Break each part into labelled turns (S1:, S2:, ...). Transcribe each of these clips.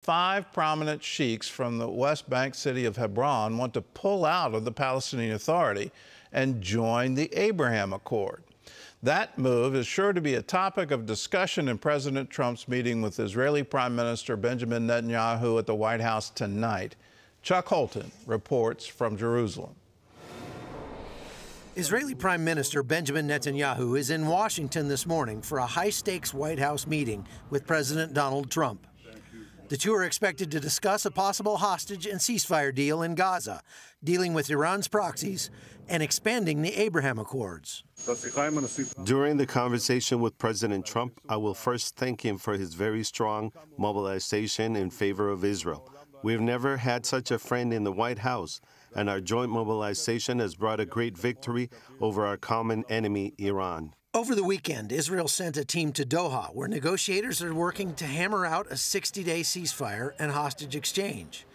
S1: 5 prominent sheiks from the West Bank city of Hebron want to pull out of the Palestinian Authority and join the Abraham Accord. That move is sure to be a topic of discussion in President Trump's meeting with Israeli Prime Minister Benjamin Netanyahu at the White House tonight. Chuck Holton reports from Jerusalem.
S2: Israeli Prime Minister Benjamin Netanyahu is in Washington this morning for a high-stakes White House meeting with President Donald Trump. The two are expected to discuss a possible hostage and ceasefire deal in Gaza, dealing with Iran's proxies, and expanding the Abraham Accords.
S3: During the conversation with President Trump, I will first thank him for his very strong mobilization in favor of Israel. We've never had such a friend in the White House, and our joint mobilization has brought a great victory over our common enemy, Iran.
S2: Over the weekend, Israel sent a team to Doha, where negotiators are working to hammer out a 60-day ceasefire and hostage exchange.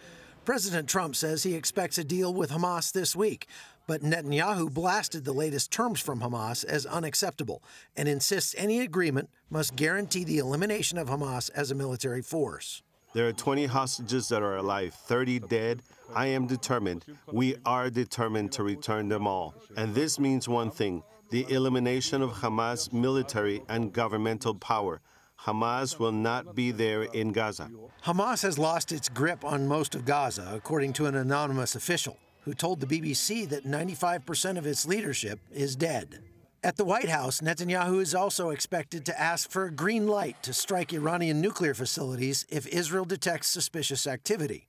S2: President Trump says he expects a deal with Hamas this week, but Netanyahu blasted the latest terms from Hamas as unacceptable and insists any agreement must guarantee the elimination of Hamas as a military force.
S3: There are 20 hostages that are alive, 30 dead. I am determined. We are determined to return them all. And this means one thing: the elimination of Hamas military and governmental power. Hamas will not be there in Gaza.
S2: Hamas has lost its grip on most of Gaza, according to an anonymous official who told the BBC that 95% of its leadership is dead. At the White House, Netanyahu is also expected to ask for a green light to strike Iranian nuclear facilities if Israel detects suspicious activity.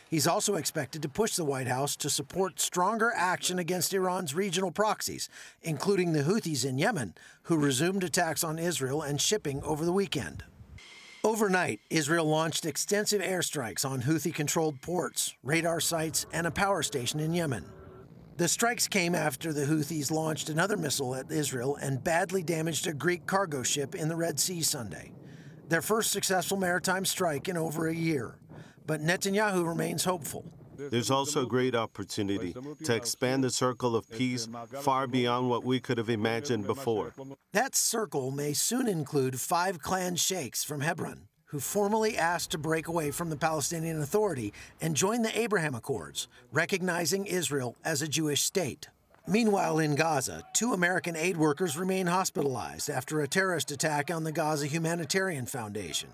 S2: He's also expected to push the White House to support stronger action against Iran's regional proxies, including the Houthis in Yemen, who resumed attacks on Israel and shipping over the weekend. Overnight, Israel launched extensive airstrikes on Houthi-controlled ports, radar sites, and a power station in Yemen. The strikes came after the Houthis launched another missile at Israel and badly damaged a Greek cargo ship in the Red Sea Sunday, their first successful maritime strike in over a year. But Netanyahu remains hopeful.
S3: There's also a great opportunity to expand the circle of peace far beyond what we could have imagined before.
S2: That circle may soon include 5 clan sheikhs from Hebron, who formally asked to break away from the Palestinian Authority and join the Abraham Accords, recognizing Israel as a Jewish state. Meanwhile, in Gaza, 2 American aid workers remain hospitalized after a terrorist attack on the Gaza Humanitarian Foundation.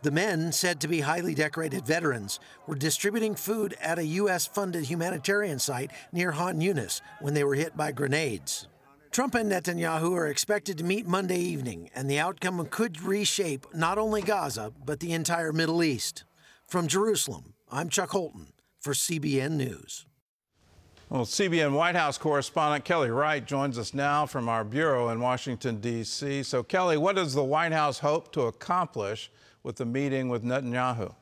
S2: The men, said to be highly decorated veterans, were distributing food at a U.S.-funded humanitarian site near Han Yunis when they were hit by grenades. Trump and Netanyahu are expected to meet Monday evening, and the outcome could reshape not only Gaza, but the entire Middle East. From Jerusalem, I'm Chuck Holton for CBN News.
S1: Well, CBN White House correspondent Kelly Wright joins us now from our bureau in Washington, D.C. So, Kelly, what does the White House hope to accomplish with the meeting with Netanyahu?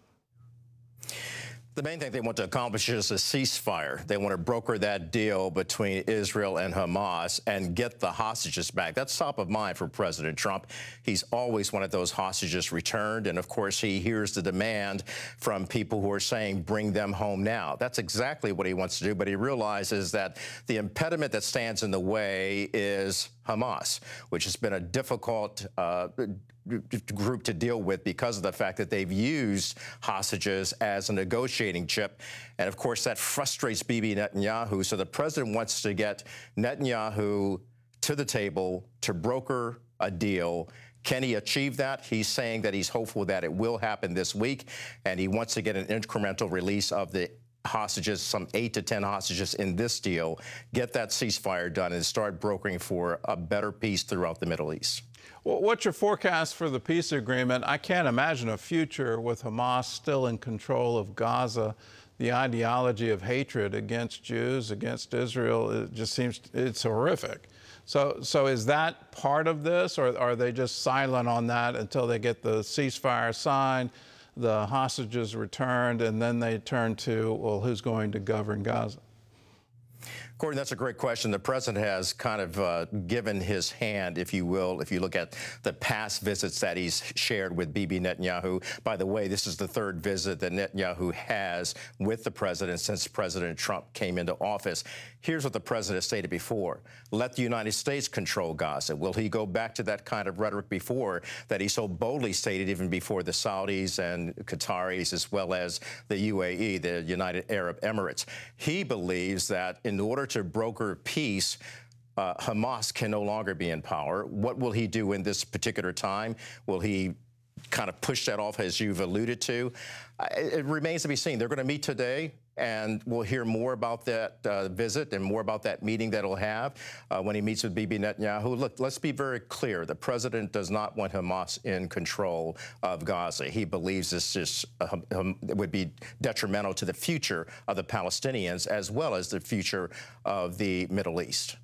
S4: The main thing they want to accomplish is a ceasefire. They want to broker that deal between Israel and Hamas and get the hostages back. That's top of mind for President Trump. He's always wanted those hostages returned. And, of course, he hears the demand from people who are saying, bring them home now. That's exactly what he wants to do. But he realizes that the impediment that stands in the way is Hamas, which has been a difficult group to deal with because of the fact that they've used hostages as a negotiating chip. And, of course, that frustrates Bibi Netanyahu. So the president wants to get Netanyahu to the table to broker a deal. Can he achieve that? He's saying that he's hopeful that it will happen this week, and he wants to get an incremental release of the hostages, some 8 to 10 hostages in this deal, get that ceasefire done, and start brokering for a better peace throughout the Middle East.
S1: Well, what's your forecast for the peace agreement? I can't imagine a future with Hamas still in control of Gaza. The ideology of hatred against Jews, against Israel, it just seems it's horrific. So is that part of this, or are they just silent on that until they get the ceasefire signed, the hostages returned, and then they turn to, well, who's going to govern Gaza?
S4: Gordon, that's a great question. The president has kind of given his hand, if you will, if you look at the past visits that he's shared with Bibi Netanyahu. By the way, this is the third visit that Netanyahu has with the president since President Trump came into office. Here's what the president stated before. Let the United States control Gaza. Will he go back to that kind of rhetoric before that he so boldly stated even before the Saudis and Qataris, as well as the UAE, the United Arab Emirates? He believes that in order to broker peace, Hamas can no longer be in power. What will he do in this particular time? Will he kind of push that off, as you've alluded to? It remains to be seen. They're going to meet today, and we'll hear more about that visit and more about that meeting that he'll have when he meets with Bibi Netanyahu. Look, let's be very clear. The president does not want Hamas in control of Gaza. He believes this just would be detrimental to the future of the Palestinians as well as the future of the Middle East.